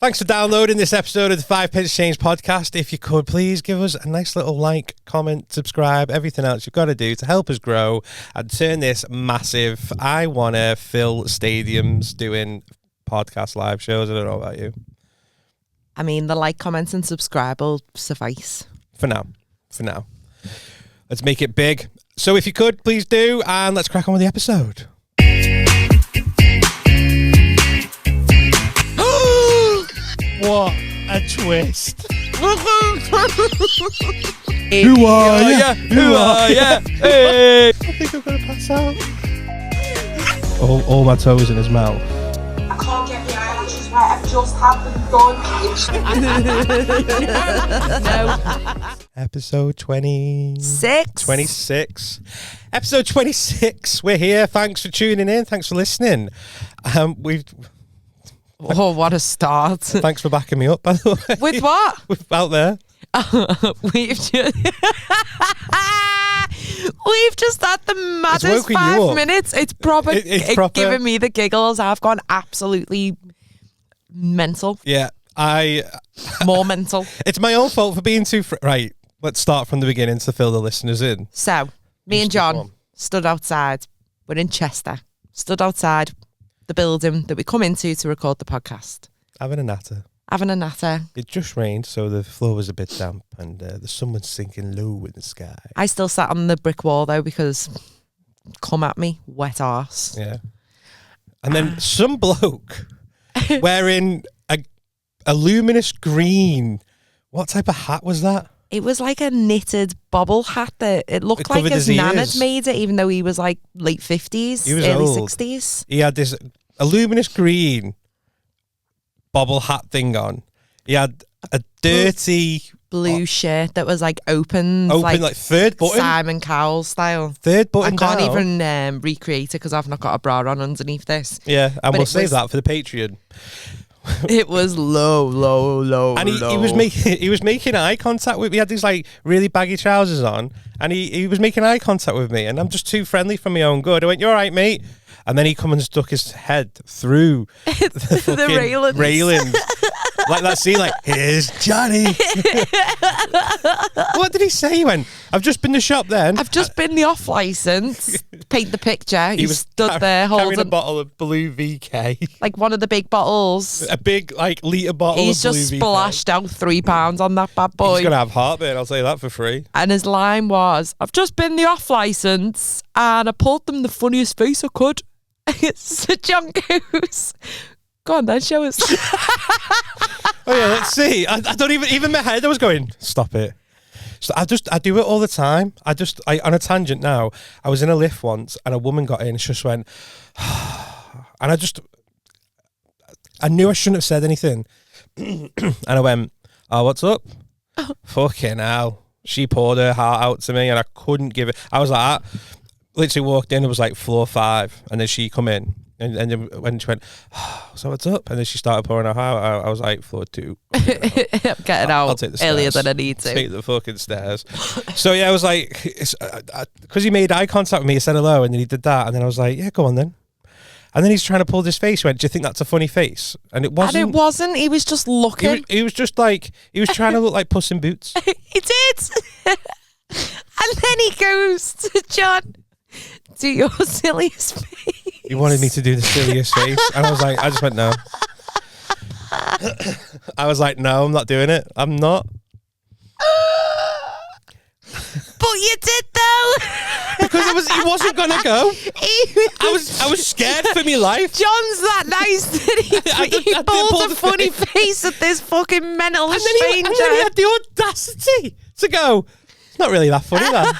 Thanks for downloading this episode of the 5 Pence Change podcast. If you could, please give us a nice little like, comment, subscribe, everything else you've got to do to help us grow and turn this massive, I want to fill stadiums doing podcast live shows. I don't know about you. I mean, the like, comments and subscribe will suffice. For now. Let's make it big. So if you could, please do, and let's crack on with the episode. What a twist. Who are ya? Who are ya? Hey. I think I'm going to pass out. All my toes in his mouth. I can't get my eyelashes right. I've just had them done. No. Episode 26. Episode 26. We're here. Thanks for tuning in. Thanks for listening. Oh, what a start. Thanks for backing me up, by the way. With what? Out there. We've just had the maddest 5 minutes. It's proper. It's proper. Giving me the giggles. I've gone absolutely mental. Yeah, more mental. It's my own fault for being too... Right, let's start from the beginning to fill the listeners in. So, me and John stood outside. We're in Chester. Stood outside the building that we come into to record the podcast. Having a natter. It just rained, so the floor was a bit damp, and the sun was sinking low in the sky. I still sat on the brick wall, though, because come at me, wet arse. Yeah. And then some bloke wearing a luminous green. What type of hat was that? It was like a knitted bobble hat that it looked like his nan had made it, even though he was like late 50s, early old. 60s. He had this a luminous green bobble hat thing on. He had a dirty blue shirt that was like open like third button, Simon Cowell style. Third button. I can't even recreate it because I've not got a bra on underneath this. Yeah, and we'll save that for the Patreon. It was low, and he was making eye contact with me. He had these like really baggy trousers on, and he was making eye contact with me, and I'm just too friendly for my own good. I went, "You all right, mate?" And then he come and stuck his head through the railings. Like that scene, like, here's Johnny. What did he say? He went, I've just been to the shop then. I've just been the off licence. Paint the picture. He was stood there holding a bottle of blue VK. Like one of the big bottles. A big, like, litre bottle He's of blue VK. He's just splashed out £3 on that bad boy. He's going to have heartburn, I'll tell you that for free. And his line was, I've just been the off licence and I pulled them the funniest face I could. So John goes, go on then, show us. Oh yeah, let's see. I don't even my head I was going, stop it. So I do it all the time. I on a tangent now, I was in a lift once and a woman got in and she just went and I knew I shouldn't have said anything. And I went, oh, what's up? Oh. Fucking hell. She poured her heart out to me and I couldn't give it. I was like, literally walked in, it was like floor 5, and then she come in. And then when she went, oh, so what's up? And then she started pouring her heart out. I was like, floor 2. I'm getting out earlier than I need to. Take the fucking stairs. So yeah, I was like, because he made eye contact with me, he said hello, and then he did that. And then I was like, yeah, go on then. And then he's trying to pull this face. He went, do you think that's a funny face? And it wasn't. And it wasn't. He was just looking. He was just like, he was trying to look like Puss in Boots. He did. And then he goes to John, do your silliest face. He wanted me to do the silliest face. And I was like, I just went, no. I was like, no, I'm not doing it. I'm not. But you did though. Because he wasn't gonna go. I was scared for my life. John's that nice that he pulled a funny face at this fucking mental stranger. And then he had the audacity to go, it's not really that funny, that.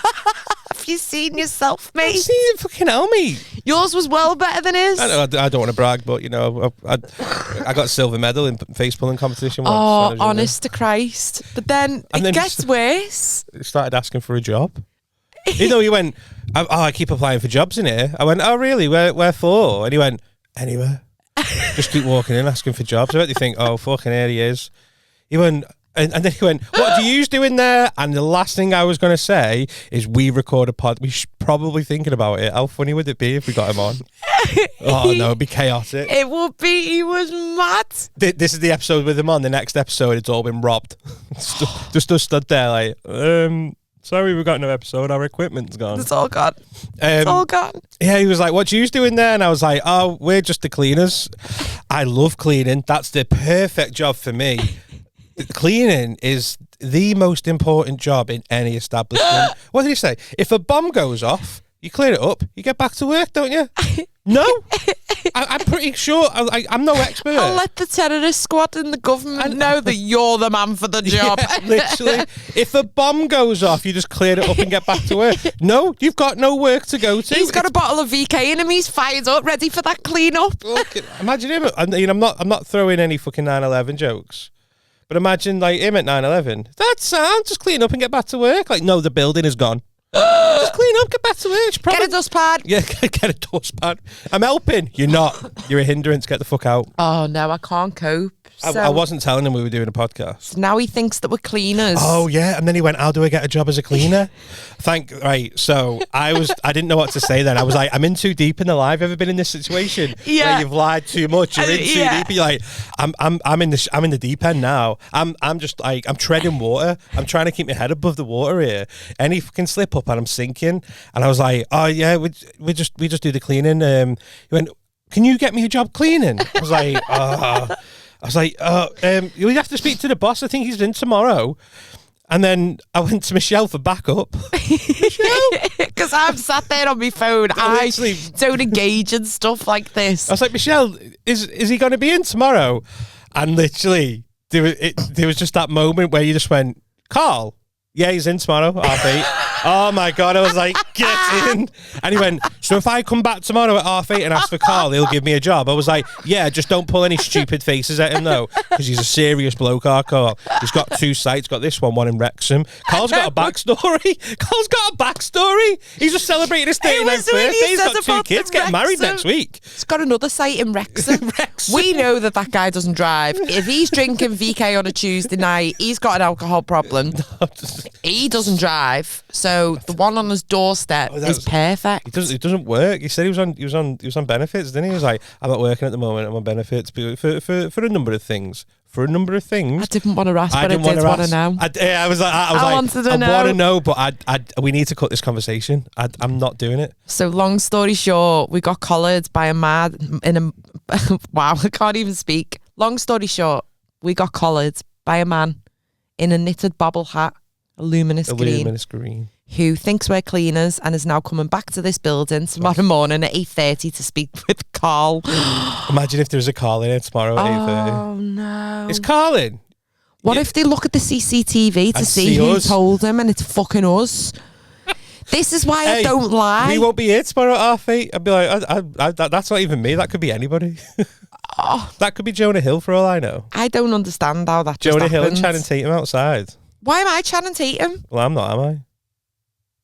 Have you seen yourself, mate? I've seen it, fucking hell, mate. Yours was well better than his. I don't want to brag, but you know, I got a silver medal in face pulling competition once. Oh, honest to Christ! But then it gets worse. Started asking for a job. You know, he went, I keep applying for jobs in here. I went, oh really? Where for? And he went, anywhere. Just keep walking in asking for jobs. I bet they think, oh fucking here he is. He went. And then he went, what do you do in there? And the last thing I was going to say is we record a pod. We should probably thinking about it. How funny would it be if we got him on? Oh no, it'd be chaotic. It would be. He was mad. This is the episode with him on. The next episode, it's all been robbed. just stood there like, sorry, we've got no episode. Our equipment's gone. It's all gone. It's all gone. Yeah, he was like, what you doing there? And I was like, oh, we're just the cleaners. I love cleaning. That's the perfect job for me. Cleaning is the most important job in any establishment. What did he say? If a bomb goes off, you clear it up, you get back to work, don't you? No? I'm pretty sure. I'm no expert. I'll let the terrorist squad and the government know that you're the man for the job. Yeah, literally. If a bomb goes off, you just clear it up and get back to work. No, you've got no work to go to. He's got a bottle of VK in him. He's fired up, ready for that clean up. Imagine him. I'm not throwing any fucking 9/11 jokes. But imagine like him at 9/11. That's sound. Just clean up and get back to work. Like, no, the building is gone. Just clean up, get back to work. Get a dustpan. Yeah, get a dustpan. I'm helping. You're not. You're a hindrance. Get the fuck out. Oh no, I can't cope. I wasn't telling him we were doing a podcast. Now he thinks that we're cleaners. Oh yeah, and then he went, "How do I get a job as a cleaner?" Right. So I didn't know what to say then. I was like, "I'm in too deep in the live. Ever been in this situation where you've lied too much? You're in too deep. You're like, I'm in the deep end now. I'm just like I'm treading water. I'm trying to keep my head above the water here. Any fucking slip up and I'm sinking." And I was like, "Oh yeah, we just do the cleaning." He went, "Can you get me a job cleaning?" I was like, you have to speak to the boss. I think he's in tomorrow. And then I went to Michelle for backup. Because I'm sat there on my phone. I don't engage in stuff like this. I was like, Michelle, is he going to be in tomorrow? And literally, there was just that moment where you just went, Carl, yeah, he's in tomorrow, 8:30. Oh my God, I was like, get in. And he went, so if I come back tomorrow at 8:30 and ask for Carl, he'll give me a job. I was like, yeah, just don't pull any stupid faces at him though, because he's a serious bloke, our Carl. He's got 2 sites, got this one in Wrexham. Carl's got a backstory. He's just celebrating his 39th birthday. He's got 2 kids, getting married next week. He's got another site in Wrexham. We know that guy doesn't drive. If he's drinking VK on a Tuesday night, he's got an alcohol problem. He doesn't drive, so the one on his doorstep is perfect. It doesn't work. He said he was on benefits, didn't he? He was like, I'm not working at the moment. I'm on benefits for a number of things. I didn't want to ask, but I did want to know. I wanted to know, but we need to cut this conversation. I'm not doing it. So long story short, we got collared by a man in a wow, I can't even speak. Long story short, we got collared by a man in a knitted bobble hat, a luminous green, who thinks we're cleaners and is now coming back to this building tomorrow morning at 8:30 to speak with Carl. Imagine if there was a Carl in here tomorrow at 8:30. Oh no. It's Carl in. What if they look at the CCTV to see who told him and it's fucking us? This is why I don't lie. We won't be here tomorrow at 8:30. I'd be like, that's not even me. That could be anybody. That could be Jonah Hill for all I know. I don't understand how that Jonah just Hill happened. and Channing Tatum outside. Why am I Channing Tatum? Well, I'm not, am I?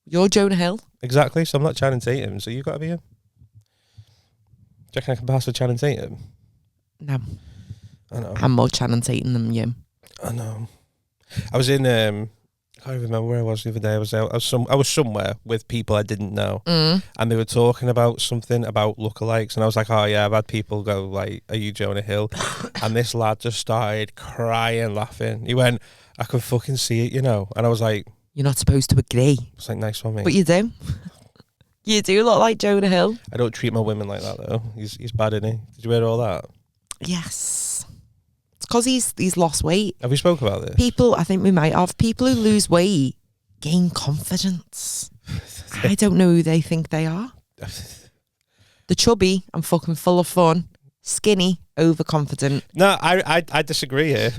You're Jonah Hill. Exactly, so I'm not Channing Tatum, so you've got to be him. Do you reckon I can pass with Channing Tatum? No. I know. I'm more Channing Tatum than you. I know. I was in, I can't even remember where I was the other day. I was somewhere with people I didn't know. And they were talking about something about lookalikes. And I was like, oh yeah, I've had people go like, are you Jonah Hill? And this lad just started crying, laughing. He went, I can fucking see it, you know. And I was like, you're not supposed to agree. It's like, nice one, mate. But you do. You do look like Jonah Hill. I don't treat my women like that though. He's bad, isn't he? Did you hear all that? Yes. It's because he's lost weight. Have we spoke about this? People, I think we might have. People who lose weight gain confidence. I don't know who they think they are. The chubby and fucking full of fun. Skinny, overconfident. No, I disagree here.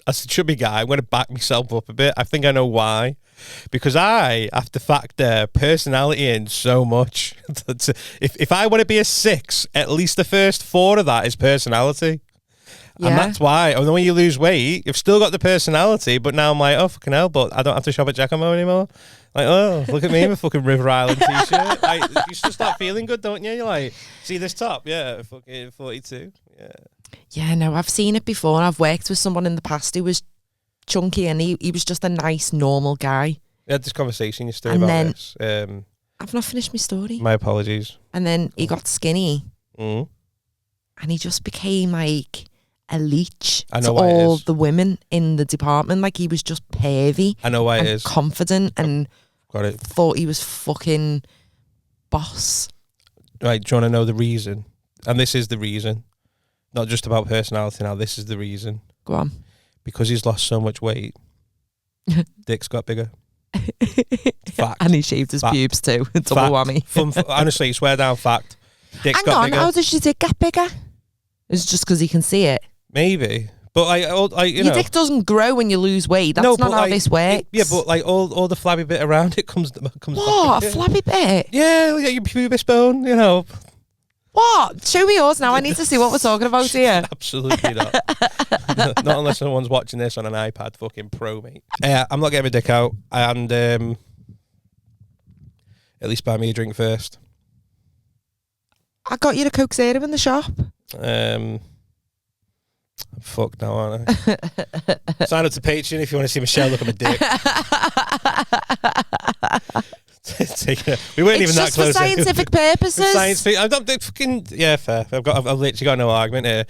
As a chubby guy, I'm going to back myself up a bit. I think I know why. Because I have to factor personality in so much. If I want to be a 6, at least the first 4 of that is personality. Yeah. And that's why. And then when you lose weight, you've still got the personality, but now I'm like, oh, fucking hell, but I don't have to shop at Giacomo anymore. Like, oh, look at me in a fucking River Island t-shirt. Like, you just start feeling good, don't you? You're like, see this top? Yeah, fucking 42. Yeah. Yeah, no, I've seen it before, and I've worked with someone in the past who was chunky, and he was just a nice, normal guy. We had this conversation yesterday about this. I've not finished my story. My apologies. And then he got skinny, Mm. And he just became like a leech I know to why it all is. the women in the department. Like he was just pervy I know why it and is. confident and Got it. thought he was fucking boss. Right, do you want to know the reason? And this is the reason. Not just about personality now, this is the reason. Go on. Because he's lost so much weight, dick's got bigger. Fact. And he shaved his Fact. pubes too. Double Fact. whammy. Honestly, swear down, fact. Dick's Hang got on, bigger. how does your dick get bigger? It's just because he can see it. Maybe. But Your dick doesn't grow when you lose weight. That's No, not but, how like, this works. Yeah, but like all the flabby bit around it comes What? back. A flabby bit? Yeah, your pubis bone, you know. What? Show me yours now. I need to see what we're talking about here. Absolutely not. Not unless someone's watching this on an iPad, fucking pro, mate. Yeah, I'm not getting my dick out, and at least buy me a drink first. I got you the Coke Zero in the shop. I'm fucked now, aren't I? Sign up to Patreon if you want to see Michelle look at my dick. We weren't even that It's just close. for scientific purposes. I'm not fucking fair. I've literally got no argument here.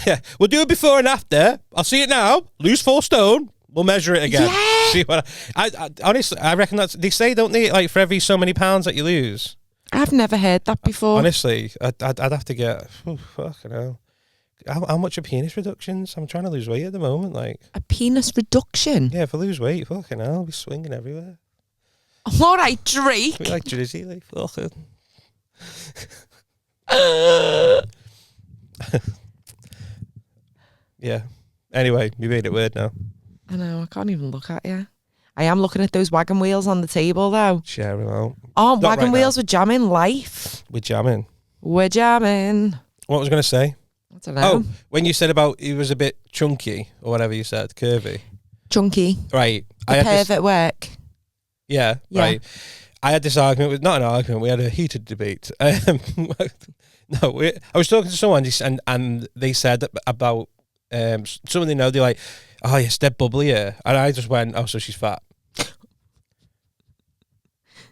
Yeah, we'll do it before and after. I'll see it now. Lose 4 stone. We'll measure it again. Yeah. See what I honestly, I reckon they say, don't they, like for every so many pounds that you lose. I've never heard that before. Honestly, I'd have to get. Fucking hell. How much are penis reductions? I'm trying to lose weight at the moment. Like A penis reduction? yeah, if I lose weight, fucking hell, I'll be swinging everywhere. All right, Drake. I'll be like Drizzy, like fucking. Yeah. Anyway, we made it weird now. I know, I can't even look at you. I am looking at those wagon wheels on the table, though. Share them out. Oh, Not wagon right wheels now. with jamming life. We're jamming. We're jamming. What was I going to say? I don't know. Oh, when you said about he was a bit chunky or whatever you said, curvy. Chunky. Right. The perv at work. Yeah, Yeah. right. I had this argument with, not an argument, we had a heated debate. I was talking to someone and they said about someone they know, they're like, oh, it's dead bubbly here. And I just went, oh, so she's fat.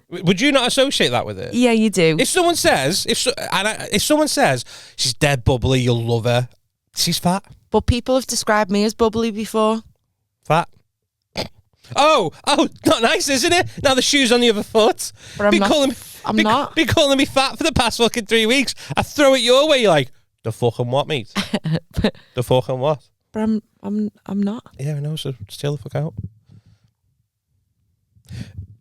Would you not associate that with it? Yeah, you do. If someone says, if someone says she's dead bubbly, you'll love her. She's fat. But people have described me as bubbly before. Fat. Oh, not nice, isn't it? Now the shoe's on the other foot. But I'm not. Be calling me fat for the past fucking 3 weeks. I throw it your way, you're like, the fucking what, mate? The fucking what? But I'm not. Yeah, I know, so chill the fuck out.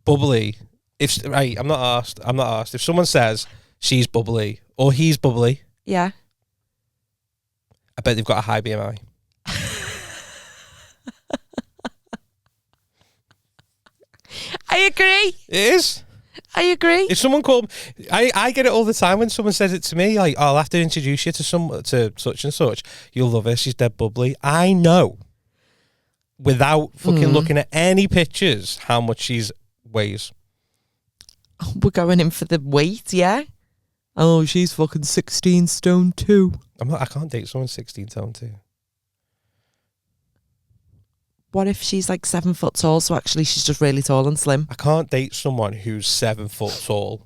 Bubbly. I'm not asked. If someone says she's bubbly or he's bubbly, Yeah. I bet they've got a high BMI. I agree. It is. I agree. If someone called, I get it all the time when someone says it to me. Like, oh, I'll have to introduce you to such and such. You'll love her. She's dead bubbly. I know, without fucking looking at any pictures, how much she's weighs. We're going in for the weight, yeah? Oh, she's fucking 16 stone too. I can't date someone 16 stone too. What if she's like 7 foot tall, so actually she's just really tall and slim? I can't date someone who's 7 foot tall.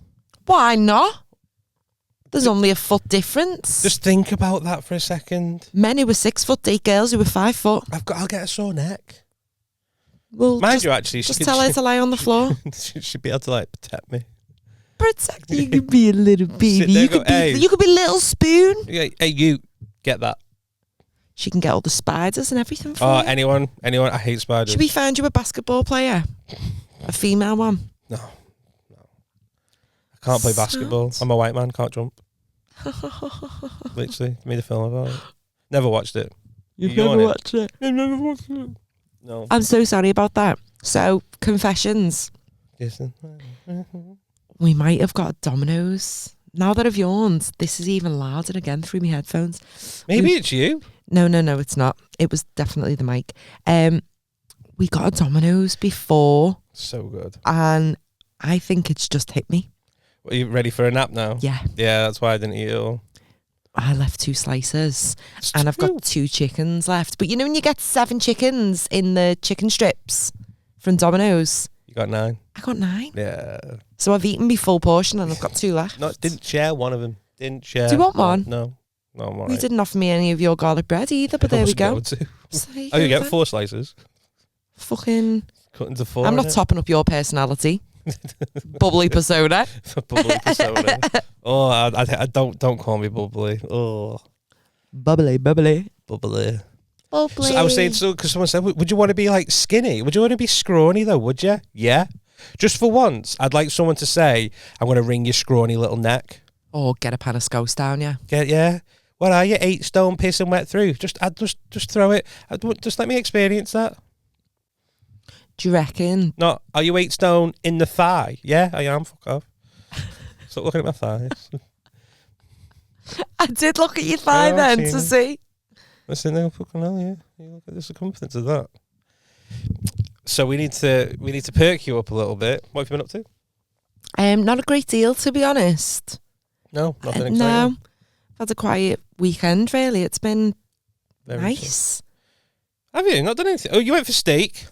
Why not? There's only a foot difference. Just think about that for a second. Men who were 6 foot date girls who were 5 foot. I'll get a sore neck. Well, Mind you, actually, just tell her to lie on the floor. She should be able to like protect me. Protect you. Could be a little baby. there You and go, could be. "Hey." You could be little spoon. Hey, you get that? She can get all the spiders and everything for Oh, you. anyone? I hate spiders. Should we find you a basketball player? A female one? No. I can't play basketball. I'm a white man, can't jump. Literally, made a film about it. Never watched it. You've You never on it? watched it. I've never watched it. No. I'm so sorry about that. So, confessions. Listen. We might have got Domino's. Now that I've yawned, this is even louder again through my headphones. Maybe it's you. No, it's not. It was definitely the mic. We got a Domino's before, So good. and I think it's just hit me. Are you ready for a nap now? Yeah. Yeah, that's why I didn't eat it all. I left 2 slices, and I've got 2 chickens left. But you know when you get 7 chickens in the chicken strips from Domino's? You got 9. I got 9. Yeah. So I've eaten my full portion, and I've got 2 left. No, didn't share one of them. Didn't share. Do you want one? No, I'm all You right. didn't offer me any of your garlic bread either, but I there we wasn't go. going to. So there Oh, you go get then. 4 slices. Fucking. Cut into 4. I'm not innit? topping up your personality. Bubbly persona. Bubbly persona. Oh, I don't call me bubbly. Oh, Bubbly. bubbly. Bubbly. So I was saying, because someone said, would you want to be like skinny? Would you want to be scrawny though? Would you? Yeah. Just for once, I'd like someone to say, "I'm going to wring your scrawny little neck." Or get a pan of scouse down, yeah. Yeah. What are you, 8 stone pissing wet through? Just throw it. Just let me experience that. Do you reckon? Not, are you 8 stone in the thigh? Yeah, I am. Fuck off. Stop looking at my thighs. I did look at your thigh Yeah, I've then seen to it. see. Listen, no fucking hell, yeah. You look at the circumference of that. So we need to perk you up a little bit. What have you been up to? Not a great deal, to be honest. No, nothing exciting. No. I've had a quiet weekend, really. It's been Very nice. Have you not done anything? Oh, you went for steak.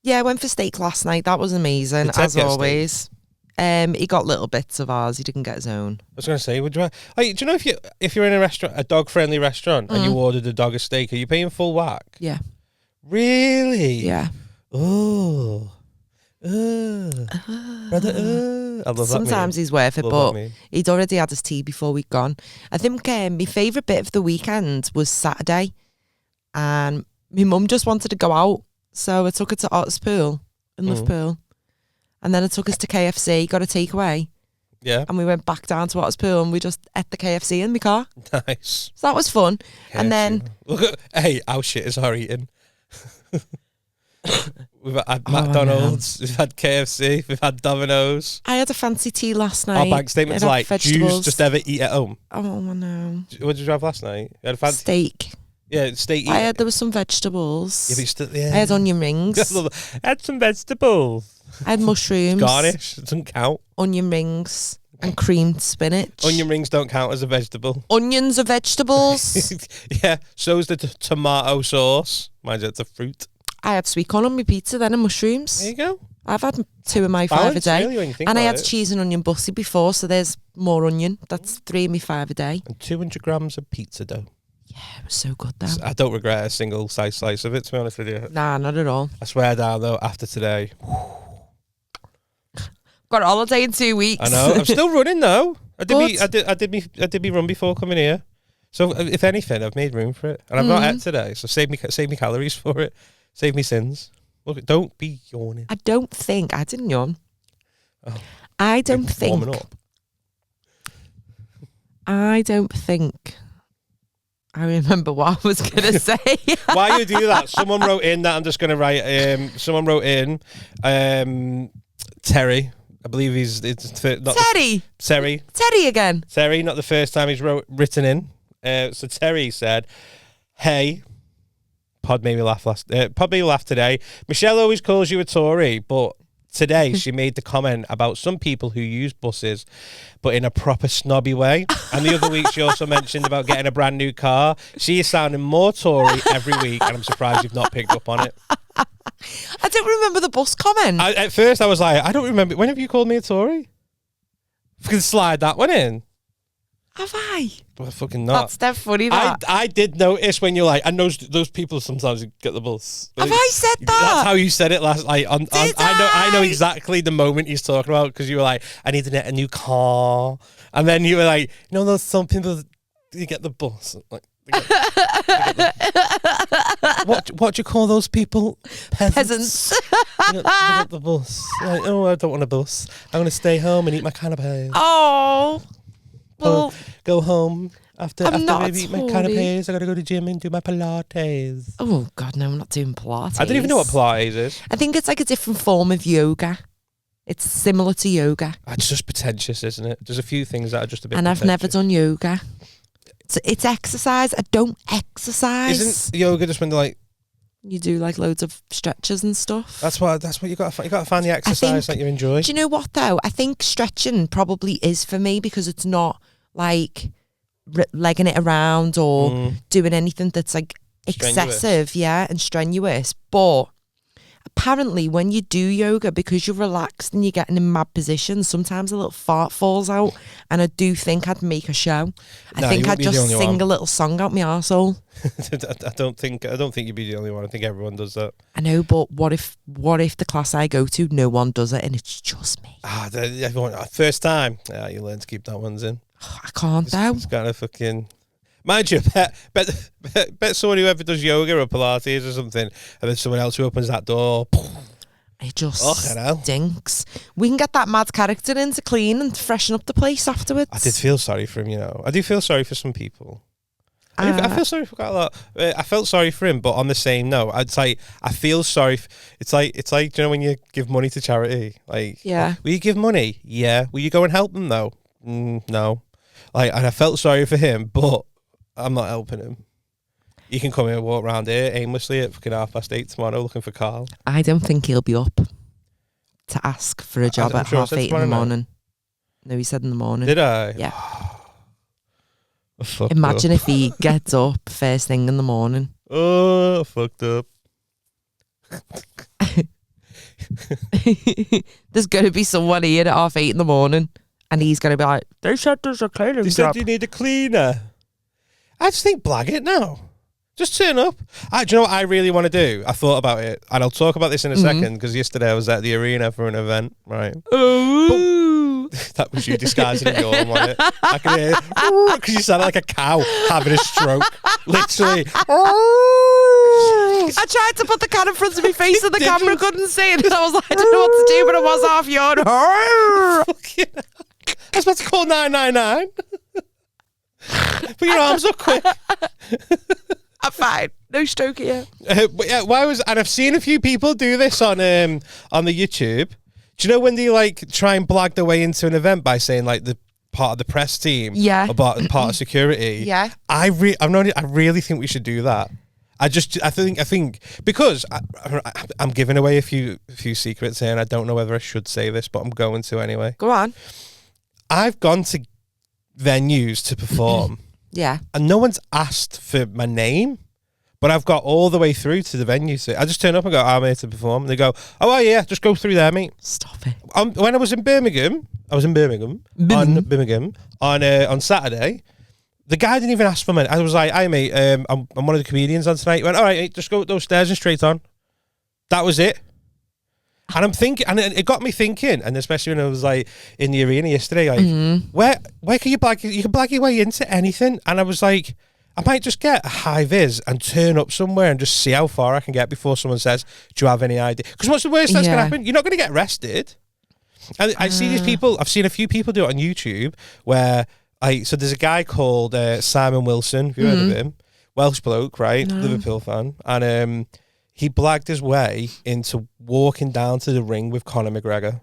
Yeah, I went for steak last night. That was amazing, Did Ted as get a always. He got little bits of ours. He didn't get his own. I was going to say, would you? Like, do you know if you're in a restaurant, a dog friendly restaurant, and you ordered a dog a steak, are you paying full whack? Yeah. Really? Yeah. Oh. Brother. I love that. Sometimes he's worth it, Love but that meme. he'd already had his tea before we'd gone. I think my favourite bit of the weekend was Saturday, and my mum just wanted to go out, so I took her to Otters Pool in Liverpool, and then I took us to KFC, got a takeaway, Yeah. and we went back down to Otters Pool, and we just ate the KFC in my car. Nice. So that was fun. And then look at our shit is our eating. We've had I McDonald's, we've had KFC, we've had Domino's. I had a fancy tea last Our night. bank statement's It had like, Jews vegetables. just ever eat at home. Oh no. What did you have last night? You had a fancy Steak. Yeah, steak. There was some vegetables. Yeah, but you still, yeah. I had onion rings. I had some vegetables. I had mushrooms. Garnish. It doesn't count. Onion rings and creamed spinach. Onion rings don't count as a vegetable. Onions are vegetables. Yeah, so's the tomato sauce. Mind you, it's a fruit. I had sweet corn on my pizza then and mushrooms. There you go. I've had 2 of my 5 a Balance, day. really, when you think And I about had it. cheese and onion bussy before, so there's more onion. That's 3 of my 5 a day. And 200 grams of pizza dough. It was so good though. I don't regret a single slice of it, to be honest with you. Nah, not at all. I swear down, though, after today. Got a holiday in 2 weeks. I know. I'm still running, though. I Good. did me run before coming here. So, if anything, I've made room for it. And I've not ate today, so save me calories for it. Save me sins. Look, don't be yawning. I don't think I didn't yawn. Oh, I don't think. Warming up. I don't think. I remember what I was gonna say. Why you do that? Someone wrote in that I'm just going to write. Someone wrote in. Terry, I believe it's not Teddy. Terry. Teddy again. Terry, not the first time he's written in. So Terry said, "Hey, Pod made me laugh today. Michelle always calls you a Tory, but today she made the comment about some people who use buses, but in a proper snobby way. And the other week she also mentioned about getting a brand new car. She is sounding more Tory every week, and I'm surprised you've not picked up on it." I don't remember the bus comment. At first I was like, I don't remember. When have you called me a Tory? You can slide that one in. Have I? Well, fucking not. That's dead funny. That. I did notice when you're like, and those people sometimes get the bus. Have I said that? That's how you said it last. Like, Did I know I? exactly the moment he's talking about, because you were like, I need to get a new car, and then you were like, there's some people that you get the bus. Like, what do you call those people? Peasants. They got the bus. Like, I don't want a bus. I want to stay home and eat my canapes. Oh. Well, Go home after not I eat my Tory. canapes. I gotta go to the gym and do my Pilates. oh God, no, I'm not doing Pilates. I don't even know what Pilates is. I think it's like a different form of yoga. It's similar to yoga. It's just pretentious, isn't it? There's a few things that are just a bit. And I've never pretentious. done yoga. It's exercise. I don't exercise. Isn't yoga just when they're like? You do like loads of stretches and stuff. That's what you got. You got to find the exercise that you enjoy. Do you know what though? I think stretching probably is for me, because it's not like legging it around or doing anything that's like Strenuous. excessive, and strenuous. But apparently when you do yoga, because you're relaxed and you're getting in mad positions, sometimes a little fart falls out, and I do think I'd make a show. I No, think you I'd wouldn't be the just only sing one. a little song out my arsehole. I don't think you'd be the only one. I think everyone does that. I know, but what if the class I go to, no one does it and it's just me? Everyone, first time. Yeah, you learn to keep that ones in. I can't though. It's kind of fucking. Mind you, bet someone who ever does yoga or Pilates or something, and then someone else who opens that door. It just Fucking hell. stinks. We can get that mad character in to clean and freshen up the place afterwards. I did feel sorry for him, you know. I do feel sorry for some people. I feel sorry for quite a lot. I felt sorry for him, but on the same note, I'd like I feel sorry. It's like you know when you give money to charity, like Yeah. Will you give money? Yeah. Will you go and help them though? No. Like, and I felt sorry for him, but I'm not helping him. You can come here and walk around here aimlessly at fucking 8:30 tomorrow looking for Carl. I don't think he'll be up to ask for a job I'm at sure I said 8:30 in the tomorrow night. morning. No, he said in the morning. Did I? Yeah. I fucked Imagine up. if he gets up first thing in the morning. Oh, I fucked up. There's going to be someone here at 8:30 in the morning, and he's going to be like, they said there's a cleaning They job. said you need a cleaner. I just think blag it now. Just turn up. Do you know what I really want to do? I thought about it, and I'll talk about this in a second, because yesterday I was at the arena for an event, right? Ooh. That was you disguising a yawn, wasn't it? I can hear because you sounded like a cow having a stroke. Literally. I tried to put the can in front of my face and the Did camera you? couldn't see it. I was like, I don't know what to do, but I was half yawn. Fucking hell. I was about to call 999. Put your arms up quick. I'm fine. No stroke here. But yeah, and I've seen a few people do this on the YouTube. Do you know when they like try and blag their way into an event by saying like the part of the press team, Yeah. or part of security? Yeah. I really think we should do that. I think because I'm giving away a few secrets here, and I don't know whether I should say this, but I'm going to anyway. Go on. I've gone to venues to perform, Yeah. and no one's asked for my name. But I've got all the way through to the venue. So I just turn up and go, I'm here to perform. And they go, oh, yeah, just go through there, mate. Stop it. When I was in Birmingham, on Saturday. The guy didn't even ask for me. I was like, "Hey, mate, I'm one of the comedians on tonight." He went, "All right, mate, just go up those stairs and straight on." That was it. And I'm thinking, and it got me thinking, and especially when I was like in the arena yesterday, like, where can you blag? You can blag your way into anything. And I was like, I might just get a high vis and turn up somewhere and just see how far I can get before someone says, "Do you have any idea?" Because what's the worst that's going to happen? You're not going to get arrested. And I see these people. I've seen a few people do it on YouTube where. So there's a guy called Simon Wilson. Have you heard of him? Welsh bloke, right? No. Liverpool fan. And he blagged his way into walking down to the ring with Conor McGregor.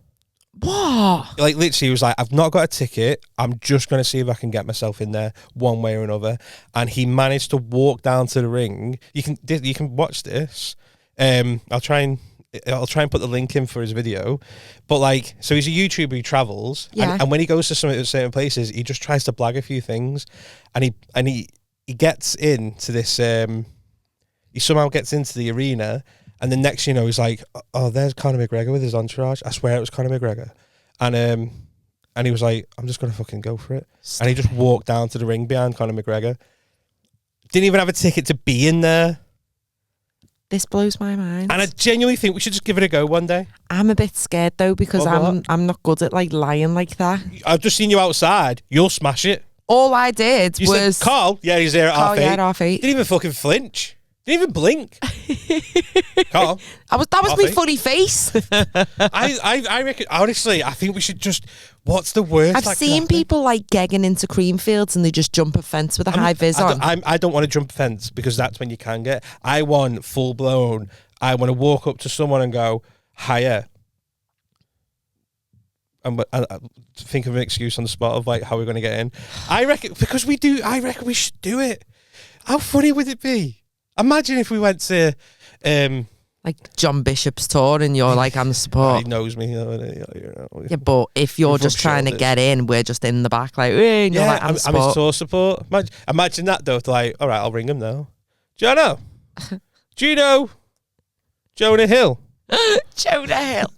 What? Like literally, he was like, "I've not got a ticket. I'm just going to see if I can get myself in there one way or another." And he managed to walk down to the ring. You can watch this. I'll try and put the link in for his video. But like, so he's a YouTuber who travels, and when he goes to certain places, he just tries to blag a few things, and he gets into this. He somehow gets into the arena, and the next you know, he's like, "Oh, there's Conor McGregor with his entourage. I swear it was Conor McGregor," and he was like, "I'm just gonna fucking go for it," and he just walked down to the ring behind Conor McGregor. Didn't even have a ticket to be in there. This blows my mind. And I genuinely think we should just give it a go one day. I'm a bit scared though because Of what? I'm not good at like lying like that. I've just seen you outside. You'll smash it. All I did You was said, Carl, yeah, he's there at Carl, half yeah, eight. at half eight. Didn't even fucking flinch. Didn't even blink. Carl. That was half my eight. funny face. I reckon, honestly, I think we should just, what's the worst? I've that can seen happen? people like gegging into Creamfields and they just jump a fence with a high vis on. I don't want to jump a fence because that's when you can get. I want full blown. I want to walk up to someone and go, hiya. And I think of an excuse on the spot of like how we're going to get in. I reckon we should do it. How funny would it be? Imagine if we went to like John Bishop's tour and you're like, I'm the he support. knows me. Yeah, but if you're We've just rubbed trying to shoulders. get in, we're just in the back like, hey, and you're like, I'm the I'm his support. tour support. Imagine that though. Like, all right, I'll ring him now. Do you know? Jonah Hill. Jonah Hill.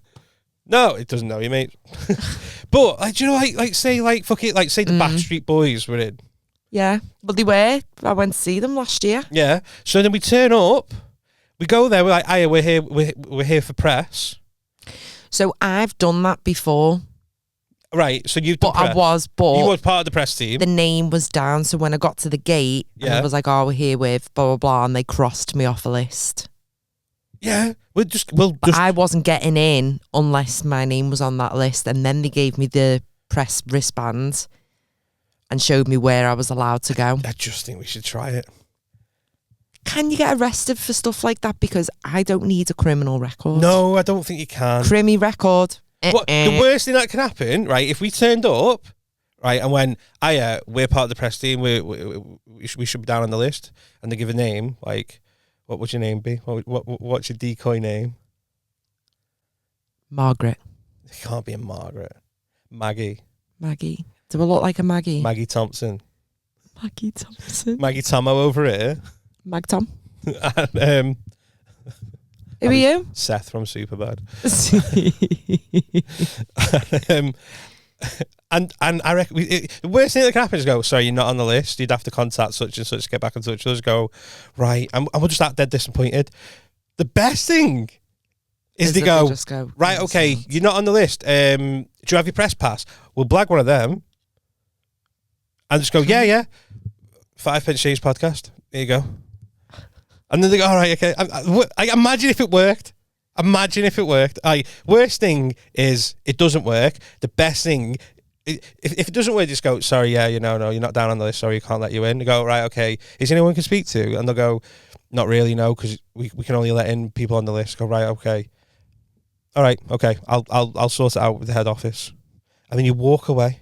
No, it doesn't know you, mate. But like, do you know, like say, like fuck it, like say the Backstreet Boys were in. Yeah, but they were. I went to see them last year. Yeah. So then we turn up, we go there. We're like, "Hiya, we're here for press." So I've done that before. Right. So you've done But press. but You was part of the press team. the name was down. So when I got to the gate, and Yeah. I was like, "Oh, we're here with blah blah blah," and they crossed me off a list. Yeah. We'll But I wasn't getting in unless my name was on that list, and then they gave me the press wristbands and showed me where I was allowed to go. I just think we should try it. Can you get arrested for stuff like that? Because I don't need a criminal record. No, I don't think you can. Crimmy record. What, the worst thing that can happen, right? If we turned up, right, and when we're part of the press team, we should be down on the list, and they give a name, like, what would your name be? What's your decoy name? Margaret. It can't be a Margaret. Maggie. Do I look like a Maggie? Maggie Thompson. Maggie Thompson. Maggie Tomo over here. Mag Tom. And, Who are you? Seth from Superbad. And I reckon the worst thing that can happen is go, sorry, you're not on the list. You'd have to contact such and such to get back in touch with us. Go, right, and we'll just start dead disappointed. The best thing is they go, right, okay, you're not on the list. Do you have your press pass? We'll blag one of them and just go, yeah. 5 Pence Shaves podcast. There you go. And then they go, all right, okay. I imagine if it worked. Worst thing is it doesn't work. The best thing, if it doesn't work, just go, sorry, yeah, no, you're not down on the list. Sorry, you can't let you in. They go, right, okay. Is anyone we can speak to? And they'll go, not really, no, because we can only let in people on the list. Go, right, okay. All right, okay. I'll sort it out with the head office. And then you walk away.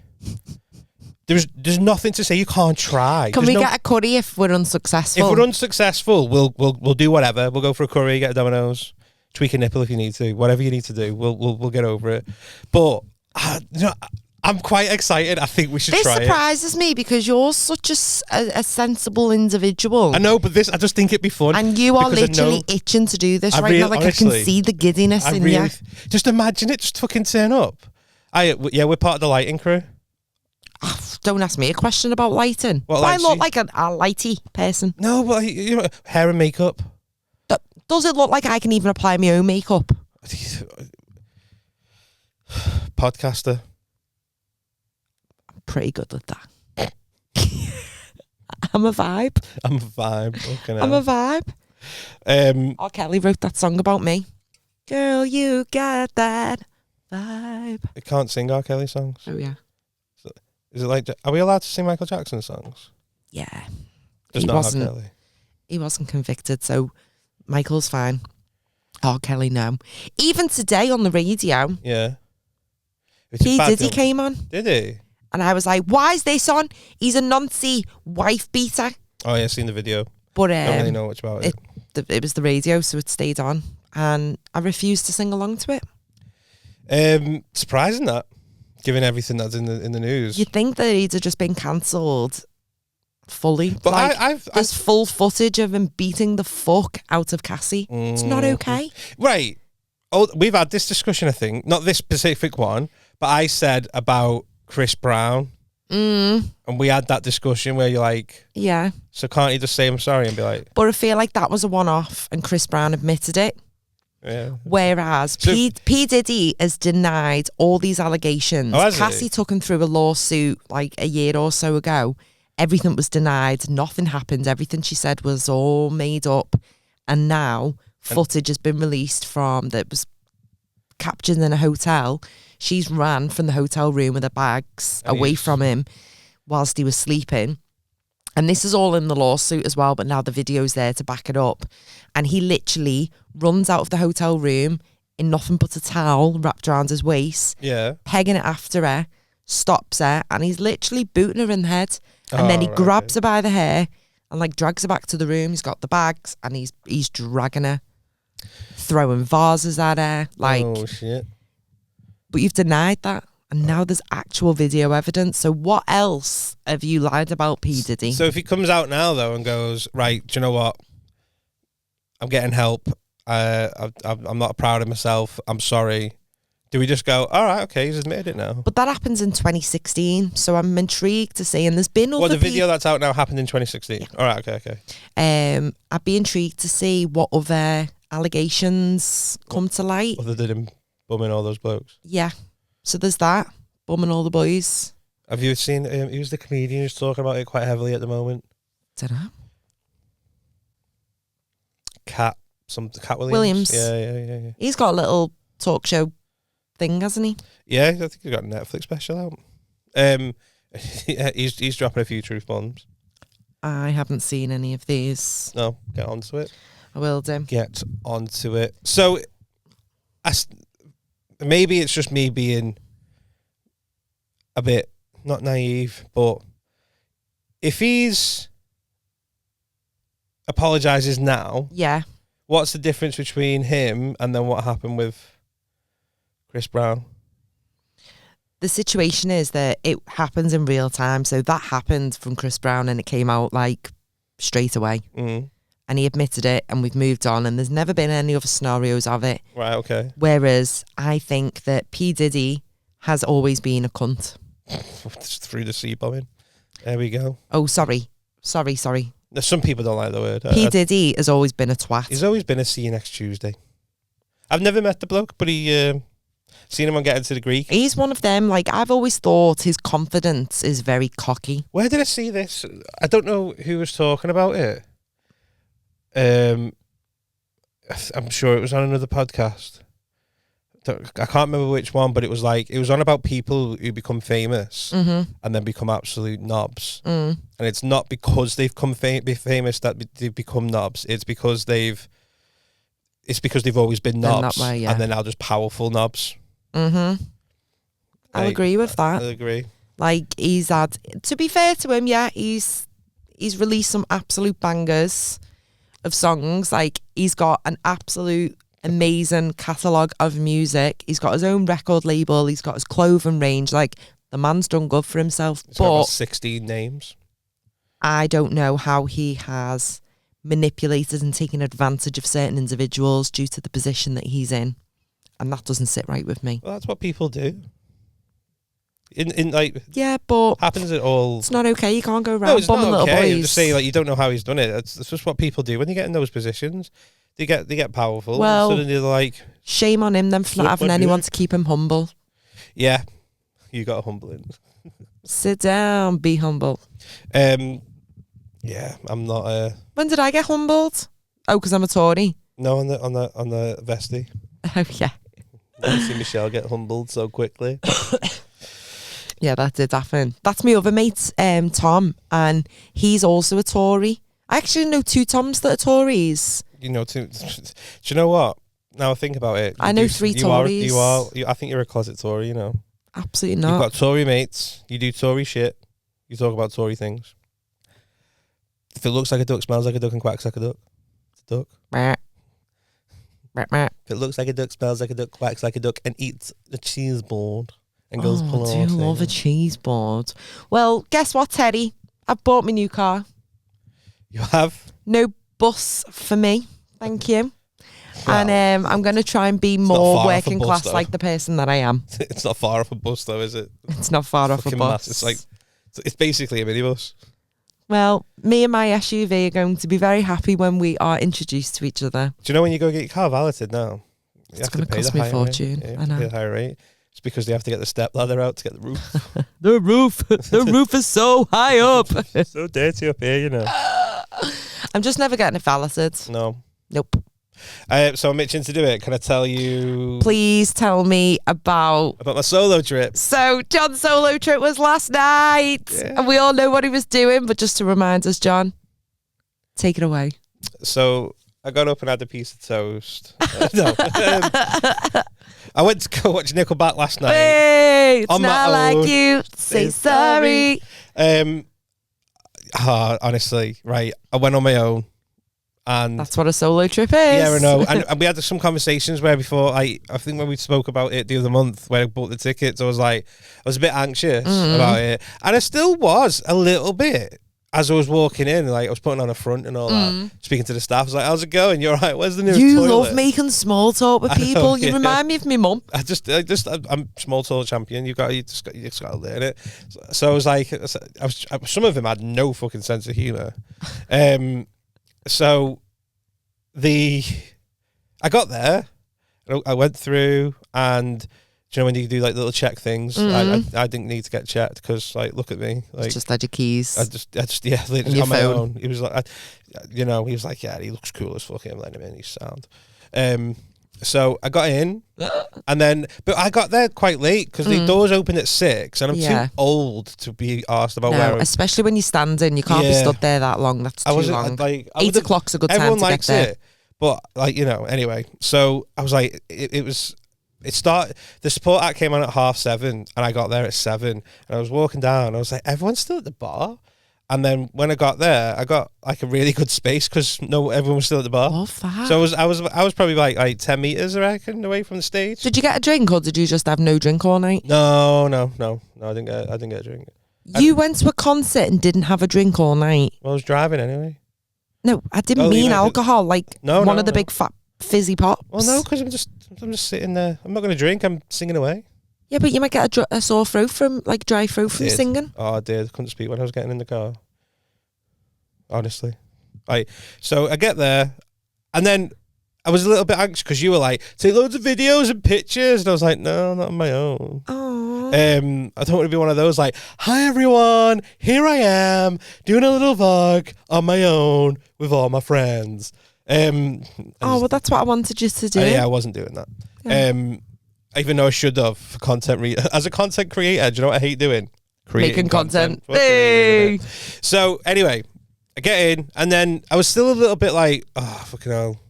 There's nothing to say. You can't try. Can we get a curry if we're unsuccessful? If we're unsuccessful, we'll do whatever. We'll go for a curry, get a Domino's, tweak a nipple if you need to. Whatever you need to do, we'll get over it. But I'm quite excited. I think we should try it. This surprises me because you're such a sensible individual. I know, but I just think it'd be fun. And you are literally itching to do this right now. Like, honestly, I can see the giddiness in you. Just imagine it. Just fucking turn up. We're part of the lighting crew. Don't ask me a question about lighting. I look like a lighty person. No, but hair and makeup. Does it look like I can even apply my own makeup? Podcaster. I'm pretty good at that. I'm a vibe. I'm a vibe. R. Kelly wrote that song about me. Girl, you got that vibe. I can't sing R. Kelly songs. Oh, yeah. Is it like, are we allowed to sing Michael Jackson songs? Yeah. Just not R. Kelly. He wasn't convicted, so Michael's fine. R. Kelly, no. Even today on the radio, yeah, P. Diddy came on. Did he? And I was like, why is this on? He's a Nancy wife beater. Oh, yeah, I've seen the video. But don't really know much about it. It was the radio, so it stayed on. And I refused to sing along to it. Surprising that. Given everything that's in the news, you'd think that he'd have just been cancelled fully. But like, there's full footage of him beating the fuck out of Cassie. It's not okay, right? Oh, we've had this discussion. I think not this specific one, but I said about Chris Brown, and we had that discussion where you're like, yeah. So can't you just say I'm sorry and be like? But I feel like that was a one-off, and Chris Brown admitted it. Yeah. Whereas P. Diddy has denied all these allegations. Cassie took him through a lawsuit like a year or so ago. Everything was denied. Nothing happened. Everything she said was all made up. And now footage has been released that was captured in a hotel. She's ran from the hotel room with her bags away from him whilst he was sleeping. And this is all in the lawsuit as well, but now the video's there to back it up. And he literally runs out of the hotel room in nothing but a towel wrapped around his waist, pegging it after her, stops her, and he's literally booting her in the head. And then he grabs her by the hair and like drags her back to the room. He's got the bags and he's dragging her, throwing vases at her. Like, oh shit! But you've denied that. And now there's actual video evidence. So what else have you lied about, P. Diddy? So if he comes out now, though, and goes, right, do you know what? I'm getting help. I'm not proud of myself. I'm sorry. Do we just go, all right, okay, he's admitted it now? But that happens in 2016, so I'm intrigued to see. And there's been other Well, the video that's out now happened in 2016. Yeah. All right, okay. I'd be intrigued to see what other allegations come to light. Other than him bumming all those blokes. Yeah. So there's that, bumming all the boys. Have you seen, who's the comedian who's talking about it quite heavily at the moment? Dunno. Cat Williams. Williams. Yeah. He's got a little talk show thing, hasn't he? Yeah, I think he's got a Netflix special out. Yeah, he's dropping a few truth bombs. I haven't seen any of these. No, get onto it. I will do. Get onto it. So, maybe it's just me being a bit, not naive, but if he's apologises now, Yeah. what's the difference between him and then what happened with Chris Brown? The situation is that it happens in real time. So that happened from Chris Brown and it came out like straight away. Mm. And he admitted it and we've moved on and there's never been any other scenarios of it. Right, okay. Whereas I think that P. Diddy has always been a cunt. Just through the sea bombing. There we go. Oh, sorry. Some people don't like the word. P. Diddy has always been a twat. He's always been a see you next Tuesday. I've never met the bloke, but seen him on Getting to the Greek. He's one of them. Like, I've always thought his confidence is very cocky. Where did I see this? I don't know who was talking about it. I'm sure it was on another podcast. I can't remember which one, but it was on about people who become famous and then become absolute knobs. And it's not because they've become famous that they've become knobs. It's because they've always been knobs, way, yeah. and they're now just powerful knobs. I'll agree with that. I agree. Like, he's had, to be fair to him, yeah, he's released some absolute bangers of songs. Like, he's got an absolute amazing catalogue of music. He's got his own record label. He's got his clothing range. Like, the man's done good for himself. He's got but about 16 names. I don't know how he has manipulated and taken advantage of certain individuals due to the position that he's in. And that doesn't sit right with me. Well, that's what people do. In like, Yeah, but happens at all. it's not okay. You can't go No, around it's bumming not little okay. boys. I'm just saying, like, you don't know how he's done it. It's just what people do when they get in those positions. They get powerful. Well, suddenly they're like, shame on him then for not having anyone to keep him humble. yeah, you got a humbling. Sit down, be humble. Yeah, I'm not. When did I get humbled? Oh, because I'm a Tory. No, on the vestie. Oh, yeah. Never see Michelle get humbled so quickly. Yeah, that did happen. That's my other mate, Tom, and he's also a Tory. I actually know two Toms that are Tories. You know, do you know what? Now I think about it. I know three Tories. I think you're a closet Tory, you know. Absolutely You've not. got Tory mates. You do Tory shit. You talk about Tory things. If it looks like a duck, smells like a duck, and quacks like a duck, it's a duck. Meh. Meh, meh. If it looks like a duck, smells like a duck, quacks like a duck, and eats a cheese board and goes Oh, I pulling do love a cheese board. Well, guess what, Teddy? I've bought my new car. You have? No bus for me. Thank you. Well, And I'm going to try and be not more far off a working bus, class though. like the person that I am. It's not far off a bus, though, is it? It's not far off a Fucking bus. massive. It's like it's basically a minibus. Well, me and my SUV are going to be very happy when we are introduced to each other. Do you know when you go get your car valeted now? You It's have gonna pay cost the me a higher fortune. Rate. Yeah, you I have to know. pay the higher rate. It's because they have to get the step ladder out to get the roof. The roof is so high up. It's so dirty up here, you know. I'm just never getting it valeted. No. Nope. So I'm itching to do it. Can I tell you Please tell me about. about my solo trip? So John's solo trip was last night, Yeah. and we all know what he was doing. But just to remind us, John, take it away. So I got up and had a piece of toast. No. I went to go watch Nickelback last night. Hey, it's On my not like own. you. Say Say sorry. sorry. Honestly, right. I went on my own. And That's what a solo trip is. yeah, I know. And we had some conversations where before I think when we spoke about it the other month when I bought the tickets, I was a bit anxious about it. And I still was a little bit. as I was walking in, like I was putting on a front and all that, speaking to the staff, I was like, "How's it going? You're right. Where's the nearest You toilet?" love making small talk with people. You remind me of my mum. I'm small talk champion. You just got to learn it. So I was like, some of them had no fucking sense of humor. So I got there, I went through, and you know when you do like little check things, I didn't need to get checked because like look at me, like Just had your keys. I just your on my phone. own. He was like, he was like, yeah, he looks cool as fuck. I'm letting him in. He's sound. So I got in, and then but I got there quite late because the doors opened at 6, and I'm too old to be asked about where. Especially when you're standing, you can't be stood there that long. That's too long. Like 8 o'clock's a good time everyone to likes get there. it, but like anyway. So I was like, It started. The support act came on at 7:30, and I got there at 7. And I was walking down. And I was like, everyone's still at the bar. And then when I got there, I got like a really good space because everyone was still at the bar. Love that. So I was probably like 10 meters, I reckon, away from the stage. Did you get a drink, or did you just have no drink all night? No. I didn't get a drink. You went to a concert and didn't have a drink all night. Well, I was driving anyway. No, I didn't mean alcohol. Like one of the no. big fat fizzy pops. Well, no, because I'm just sitting there. I'm not going to drink. I'm singing away. Yeah, but you might get a sore throat from dry throat from singing. Oh, I did. Couldn't speak when I was getting in the car. Honestly, so I get there, and then I was a little bit anxious because you were like, take loads of videos and pictures, and I was like, no, not on my own. Oh. I don't want to be one of those like, hi everyone, here I am doing a little vlog on my own with all my friends. Well, that's what I wanted you to do. Yeah, I wasn't doing that. Yeah. Even though I should have for as a content creator. Do you know what I hate doing? Making content. Hey. So anyway, I get in, and then I was still a little bit like, oh fucking hell.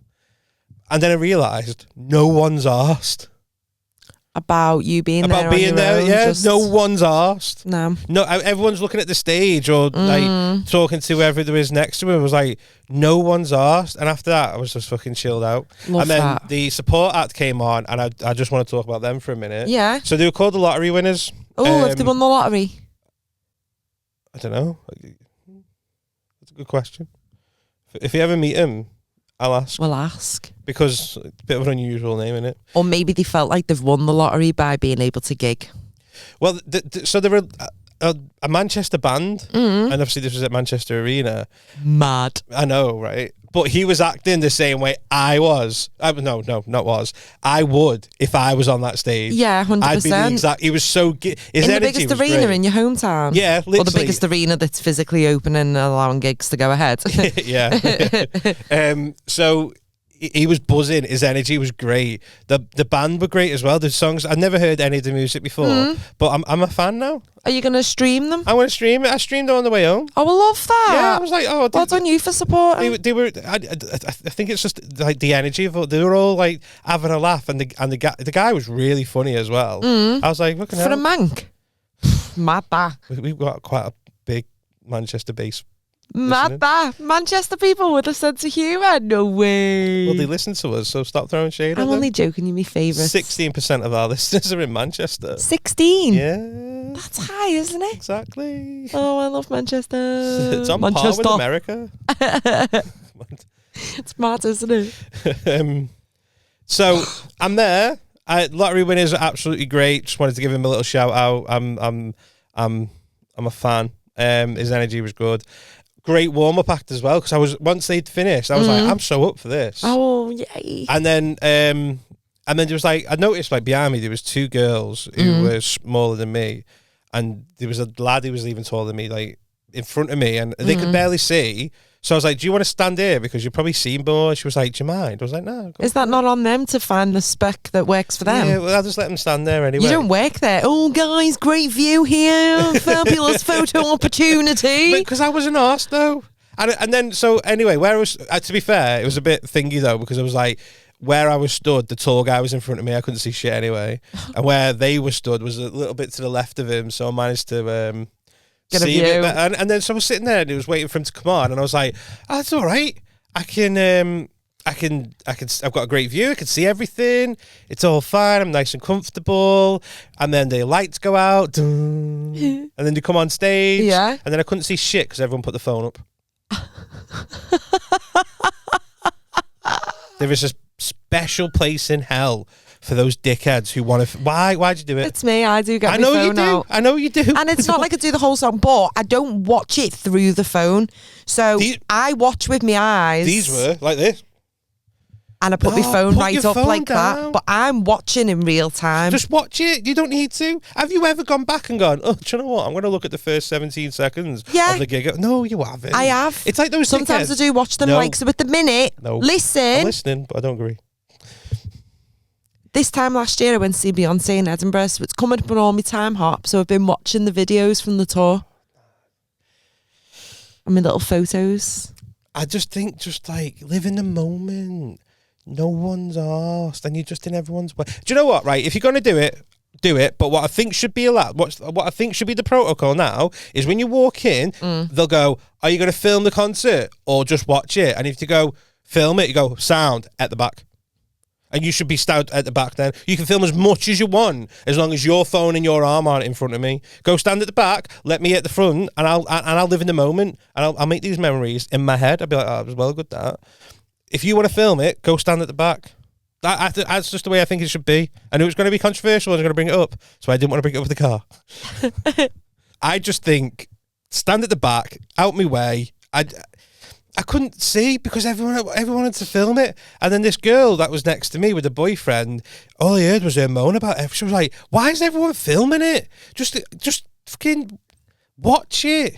And then I realised no one's asked about you being about there. being there. Own, yeah, no one's asked. No, everyone's looking at the stage or like talking to whoever there is next to him. It was like no one's asked. And after that, I was just fucking chilled out. Love and then that. the support act came on, and I just want to talk about them for a minute. Yeah. So they were called the lottery winners. Oh, if they won the lottery. I don't know. That's a good question. If you ever meet him, I'll ask. We'll ask. Because it's a bit of an unusual name, isn't it? Or maybe they felt like they've won the lottery by being able to gig. Well, so they were a Manchester band, and obviously this was at Manchester Arena. Mad. I know, right? But he was acting the same way I was. I would if I was on that stage. Yeah, 100%. I'd be the exact. He was so good. His in the energy biggest was arena great. in your hometown. Yeah, literally. Or the biggest arena that's physically open and allowing gigs to go ahead. Yeah. So he was buzzing. His energy was great. The band were great as well. The songs, I'd never heard any of the music before, but I'm a fan now. Are you going to stream them? I want to stream it. I streamed it on the way home. Oh, I love that. Yeah, I was like, oh, well done you for supporting. They were. I think it's just like the energy of it. They were all like having a laugh, and the guy was really funny as well. I was like, fucking hell. For a mank. Mad that. We've got quite a big Manchester base. Mad that. Manchester people with a sense of humour. No way. Well, they listen to us, so stop throwing shade at them. I'm only joking. You're my favourite. 16% of our listeners are in Manchester. 16? Yeah. That's high, isn't it? Exactly. Oh, I love Manchester. It's on Manchester. par with America. It's mad, isn't it? So I'm there. Lottery winners are absolutely great. Just wanted to give him a little shout out. I'm a fan. His energy was good. Great warm up act as well, because once they'd finished, I was like, I'm so up for this. Oh, yay! And then there was like, I noticed like behind me there was two girls who were smaller than me, and there was a lad who was even taller than me, like in front of me, and they could barely see. So I was like, do you want to stand here because you've probably seen more? She was like, do you mind? I was like, no. Is that not on them to find the spec that works for them? Yeah, well, I'll just let them stand there anyway. You don't work there. Oh, guys, great view here. Fabulous photo opportunity. Because I wasn't asked, though. And then, so anyway, where I was, to be fair, it was a bit thingy, though, because I was like, where I was stood, the tall guy was in front of me. I couldn't see shit anyway. And where they were stood was a little bit to the left of him. So I managed to... Get a see view. And then so I was sitting there and he was waiting for him to come on, and I was like, oh, it's all right. I can I've got a great view. I can see everything. It's all fine. I'm nice and comfortable. And then the lights go out, and then they come on stage. Yeah. And then I couldn't see shit because everyone put the phone up. There is a special place in hell for those dickheads who want to. Why'd you do it? It's me. I do get I my know you phone do. out. I know you do. And it's not like I do the whole song, but I don't watch it through the phone. So I watch with my eyes. These were like this. And I put my phone put right your up phone like down. that. But I'm watching in real time. Just watch it. You don't need to. Have you ever gone back and gone, oh, do you know what? I'm going to look at the first 17 seconds of the gig. No, you haven't. I have. It's like those Sometimes dickheads. I do watch them so at the minute. No. Listen. I'm listening, but I don't agree. This time last year I went to see Beyonce in Edinburgh, so it's coming up on all my time hop. So I've been watching the videos from the tour. And my little photos. I just think, like, live in the moment. No one's asked, and you're just in everyone's way. Do you know what, right? If you're going to do it, do it. But what I think should be allowed, what I think should be the protocol now, is when you walk in, they'll go, are you going to film the concert or just watch it? And if you go, film it, you go, sound at the back. And you should be stood at the back then. You can film as much as you want, as long as your phone and your arm aren't in front of me. Go stand at the back, let me at the front, and I'll live in the moment, and I'll make these memories in my head. I'll be like, oh, it was well good, that. If you want to film it, go stand at the back. That's just the way I think it should be. I knew it was going to be controversial. I was going to bring it up, so I didn't want to bring it up with the car. I just think, stand at the back, out my way. I couldn't see because everyone wanted to film it. And then this girl that was next to me with a boyfriend, all I heard was her moan about it. She was like, why is everyone filming it? Just fucking watch it.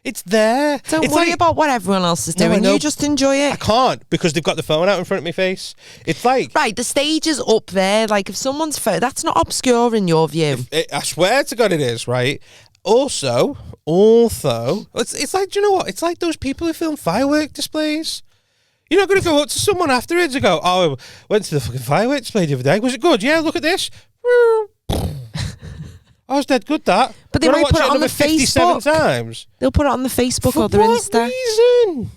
It's there. Don't worry about what everyone else is doing. You just enjoy it. I can't because they've got the phone out in front of my face. It's like... Right, the stage is up there. Like, if someone's phone... That's not obscure in your view. I swear to God it is, right? Also, it's like, do you know what? It's like those people who film firework displays. You're not going to go up to someone afterwards and go, oh, I went to the fucking firework display the other day. Was it good? Yeah, look at this. I was dead good, that. But they might put it on the 57 Facebook. times. They'll put it on the Facebook or their Insta. For what reason?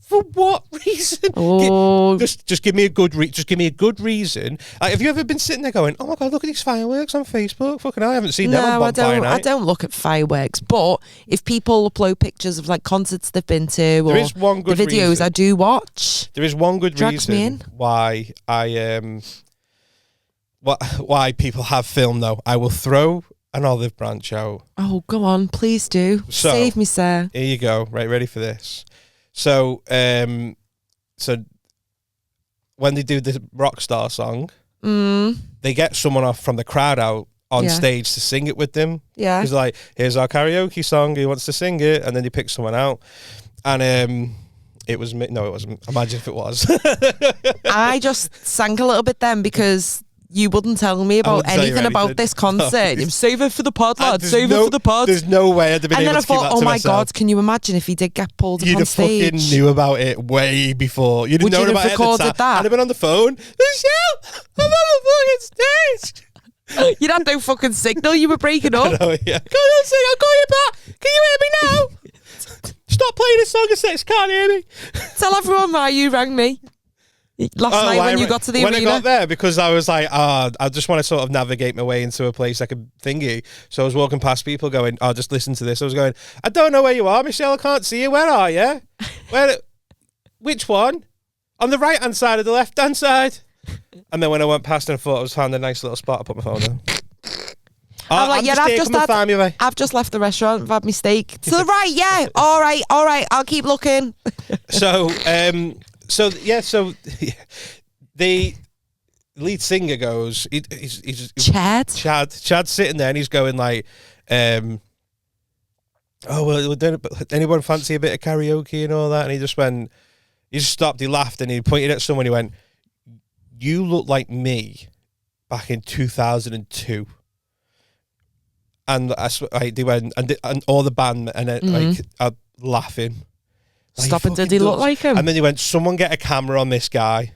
For what reason? Oh. Just give me a good reason. Like, have you ever been sitting there going, oh my God, look at these fireworks on Facebook? Fucking hell, I haven't seen them on Bonfire Night. I don't look at fireworks. But if people upload pictures of like concerts they've been to or is one good the videos reason. I do watch. There is one good Drags me reason in. why why people have film though. I will throw an olive branch out. Oh, go on, please do. So, save me, sir. Here you go. Right, ready for this. So when they do the Rockstar song, they get someone off from the crowd out on stage to sing it with them. Yeah. It's like, here's our karaoke song. Who wants to sing it? And then they pick someone out. And it was me. No, it wasn't. Imagine if it was. I just sank a little bit then because you wouldn't tell me about anything about this concert. No, save it for the pod, lad. Save it for the pod. There's no way I'd have been and able then to keep that I thought, to oh my myself. God, can you imagine if he did get pulled up You'd on have stage? fucking knew about it way before. You'd have Would known you have about it at the recorded time. that? I'd have been on the phone. Michelle, I'm on the fucking stage. You had no fucking signal. You were breaking up. Oh yeah. Go on, sing. I'll call you back. Can you hear me now? Stop playing this song. Sex can't hear me. Tell everyone why you rang me last night when you got to the when arena. I got there, because I was like, I just want to sort of navigate my way into a place I could thingy. So I was walking past people going, just listen to this. I was going, I don't know where you are, Michelle. I can't see you. Where are you? Which one? On the right-hand side or the left-hand side? And then when I went past and I thought I was found a nice little spot, I put my phone down. I'm like, I've just left the restaurant. I've had my steak. To the right, yeah. All right. I'll keep looking. So the lead singer goes, he's Chad's sitting there and he's going like, oh well, anyone fancy a bit of karaoke and all that? And he just stopped, he laughed and he pointed at someone. He went, you look like me back in 2002. And they went, and all the band and like are laughing. Like, Stop it, did he look like him? And then he went, someone get a camera on this guy.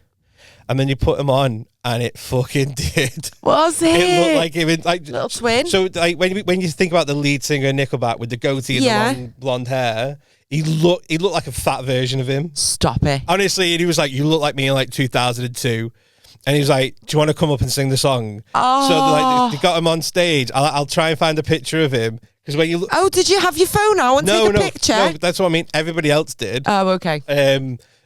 And then you put him on, and it fucking did. Was it? It looked like him, like little twin. So, like when you think about the lead singer of Nickelback with the goatee and the long blonde hair, He looked like a fat version of him. Stop it. Honestly, and he was like, "You look like me in like 2002." And he was like, "Do you want to come up and sing the song?" Oh. So like, they got him on stage. I'll try and find a picture of him because when you look. Oh, did you have your phone out and take a picture? No, that's what I mean. Everybody else did. Oh, okay.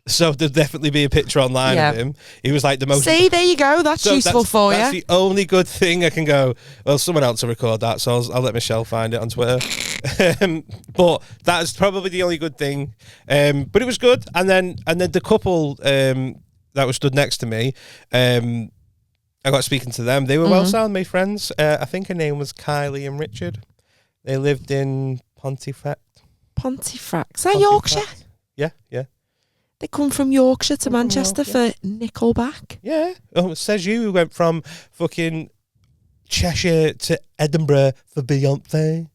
So there'll definitely be a picture online of him. He was like the most. See, there you go. That's useful for you. That's the only good thing I can go. Well, someone else will record that, so I'll let Michelle find it on Twitter. But that's probably the only good thing. But it was good, and then the couple that was stood next to me, I got speaking to them. They were well sound, my friends. I think her name was Kylie and Richard. They lived in Pontefract. Is that Yorkshire? Yeah. They come from Yorkshire to Manchester for Nickelback. Yeah. Oh, it says you went from fucking Cheshire to Edinburgh for Beyonce.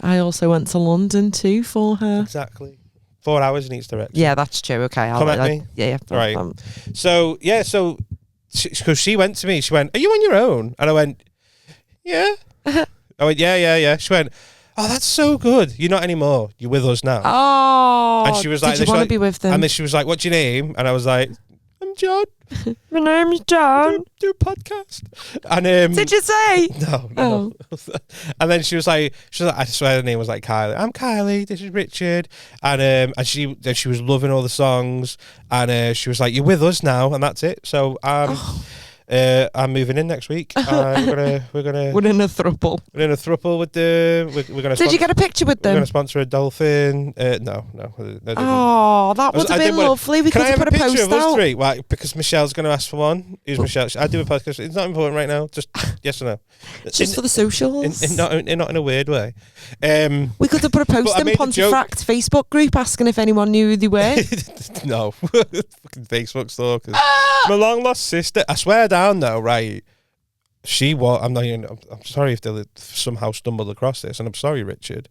I also went to London too for her. Exactly. 4 hours in each direction. Yeah, that's true. Okay. Come at me. Yeah. Right. So because she went to me, she went, "Are you on your own?" And I went, "Yeah." I went, yeah. She went, "Oh, that's so good. You're not anymore. You're with us now." Oh. And she was like, "Did you want to be with them?" And then she was like, "What's your name?" And I was like, "I'm John. My name's John. Do a podcast." And Did you say? No. Oh. And then she was like, I swear her name was like Kylie. "I'm Kylie. This is Richard." And she was loving all the songs. And she was like, "You're with us now," and that's it. So I'm moving in next week. We're in a throuple. We're in a throuple with the. We're gonna. Did you get a picture with We're them? going to sponsor a dolphin. No. Oh, that would have been lovely. We could have put a post of us out. three? Why? Because Michelle's going to ask for one. Who's Michelle? I do a podcast. It's not important right now. Just yes or no. Just for the socials. Not in a weird way. We could have put a post in Pontefract Facebook group asking if anyone knew who they were. No, fucking Facebook stalkers. My long lost sister. I swear down though, right? She was. I'm sorry if they somehow stumbled across this, and I'm sorry, Richard.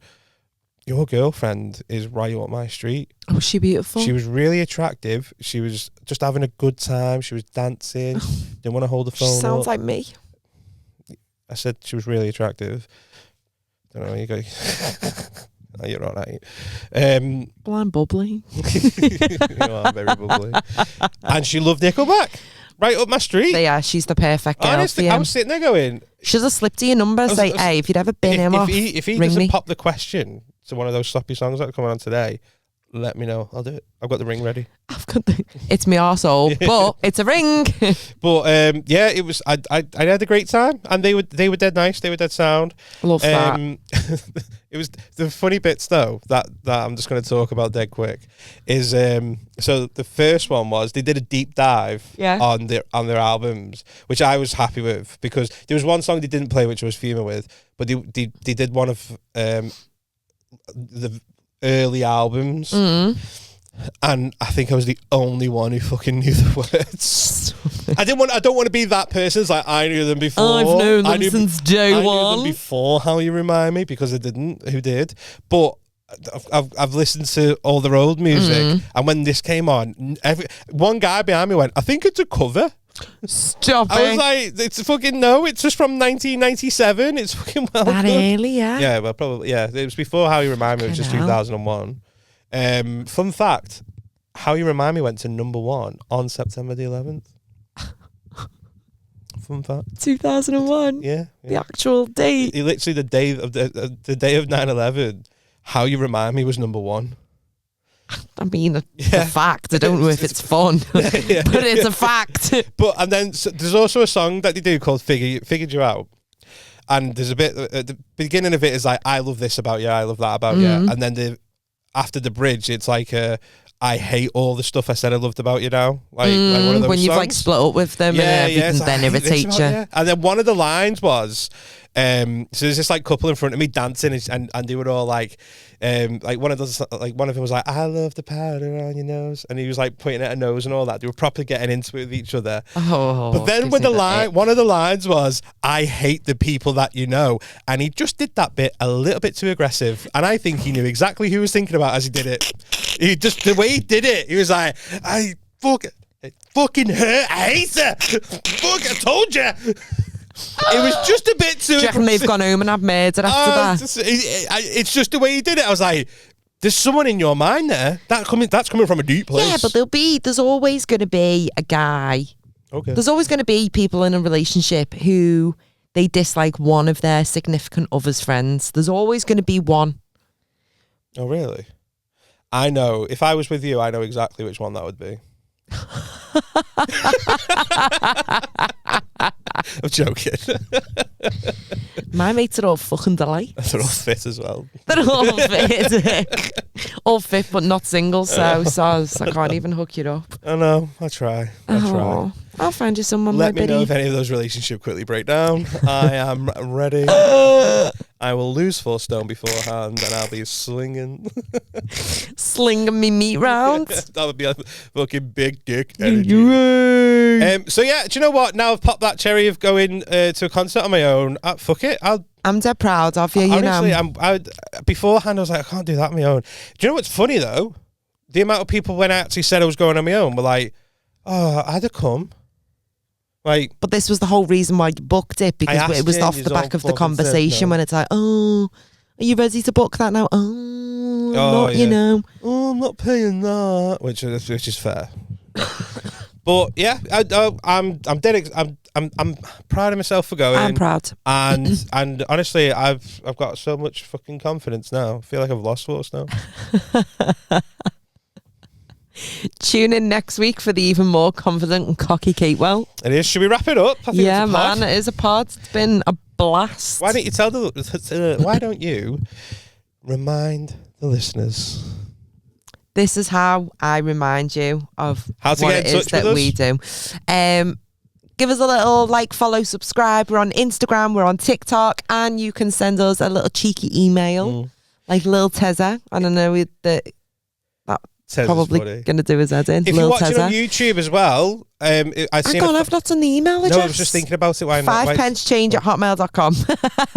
Your girlfriend is right up my street. Oh, was she beautiful? She was really attractive. She was just having a good time. She was dancing. Didn't want to hold the phone. She sounds up. like me. I said she was really attractive. Don't know. You go. Oh, you're all right. Well, I'm bubbly. You are very bubbly. And she loved Nickelback. Right up my street. Yeah, she's the perfect girl. Honestly, I was sitting there going, should have slipped to your number. Say, hey, if you'd ever been him off, if he ring doesn't me. pop the question to one of those sloppy songs that are coming on today, let me know. I'll do it. I've got the ring ready. It's my arsehole, but it's a ring. But yeah, it was. I had a great time, and they were dead nice. They were dead sound. Love that. It was the funny bits though that I'm just going to talk about dead quick. Is so the first one was they did a deep dive on their albums, which I was happy with because there was one song they didn't play which I was fuming with, but they did one of the early albums. And I think I was the only one who fucking knew the words. I don't want to be that person. It's like I knew them before. I've known them since day one. I knew them before How You Remind Me because I didn't. Who did? But I've listened to all their old music, and when this came on, one guy behind me went, "I think it's a cover." Stop it. I was like, "It's fucking no! It's just from 1997. It's fucking well that done." early, yeah. Yeah, well, probably yeah. It was before How You Remind Me. It was just 2001. Fun fact, How You Remind Me went to number 1 on September the 11th. Fun fact. 2001. Yeah. The actual date. Literally the day of the day of 9/11, How You Remind Me was number 1. I mean, it's a fact. I don't know if it's fun, but it's a fact. But and then there's also a song that they do called Figured You Out. And there's a bit at the beginning of it is like, "I love this about you, I love that about you," and then after the bridge, it's like, "I hate all the stuff I said I loved about you now." Like one of those when you've songs. like split up with them and everything, then irritate you. And then one of the lines was, so there's this like couple in front of me dancing, and they were all like one of them was like, "I love the powder on your nose," and he was like pointing at her nose and all that. They were properly getting into it with each other. But then when one of the lines was, "I hate the people that you know," and he just did that bit a little bit too aggressive, and I think he knew exactly who he was thinking about as he did it. He just the way he did it, he was like, "I fucking hurt, I hate her, fuck, I told you." It was just a bit too. Do you reckon they've gone home and had murder after that? It's just the way he did it. I was like, There's someone in your mind there. That's coming from a deep place. Yeah, but there's always going to be a guy. Okay. There's always going to be people in a relationship who they dislike one of their significant other's friends. There's always going to be one. Oh, really? I know. If I was with you, I know exactly which one that would be. I'm joking. My mates are all fucking delight. They're all fit as well. They're all fit. All fit, but not single, so I can't even hook you up. I know. I try. Oh, I'll find you someone, Let my me know biddy. if any of those relationships quickly break down. I am ready. I will lose 4 stone beforehand and I'll be slinging. Slinging me meat round. That would be a fucking big dick energy. So yeah, do you know what? Now I've popped that cherry of going to a concert on my own. Fuck it. I'm dead proud of you, Honestly, you know. Beforehand I was like, I can't do that on my own. Do you know what's funny though? The amount of people when I actually said I was going on my own were like, oh, I'd have come. Like, But this was the whole reason why you booked it, because it was him, off he's the back all of the fucking conversation said no. when it's like, oh, are you ready to book that now? Oh, not, you yeah. know. Oh, I'm not paying that, which is fair. But yeah, I'm proud of myself for going. I'm proud. And honestly, I've got so much fucking confidence now. I feel like I've lost force now. Tune in next week for the even more confident and cocky Katewell. It is. Should we wrap it up? I think Yeah, it's a pod. man, it is a pod. It's been a blast. Why don't you tell why don't you remind the listeners? This is how I remind you of How to what get it in is touch that with we do. Give us a little like, follow, subscribe. We're on Instagram, we're on TikTok, and you can send us a little cheeky email, like Lil Tezza. I don't know that's Tezza's probably funny. going to do his head in. If Lil you're watching Tezza. on YouTube as well, I've seen. I've not done the email address. No, I was just thinking about it. Why not? 5 pence change at hotmail.com.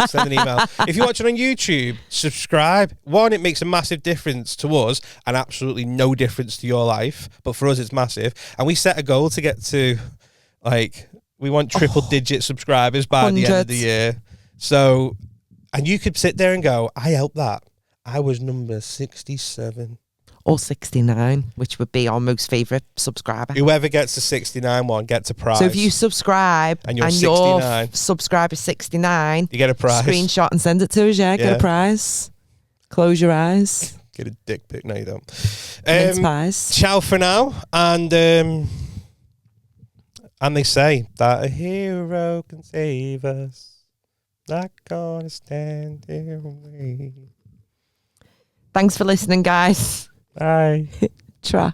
Send an email. If you're watching on YouTube, subscribe. One, it makes a massive difference to us and absolutely no difference to your life. But for us, it's massive. And we set a goal to get to, like, we want triple digit subscribers by the end of the year. So, and you could sit there and go, I helped that. I was number 67. Or 69, which would be our most favourite subscriber. Whoever gets the 69 one gets a prize. So if you subscribe And you're your 69. subscriber is 69, you get a prize. screenshot and send it to us, get a prize. Close your eyes. Get a dick pic. No, you don't. Mince pies. Ciao for now. And they say that a hero can save us. Not gonna stand here and wait. Thanks for listening, guys. Bye. Tra.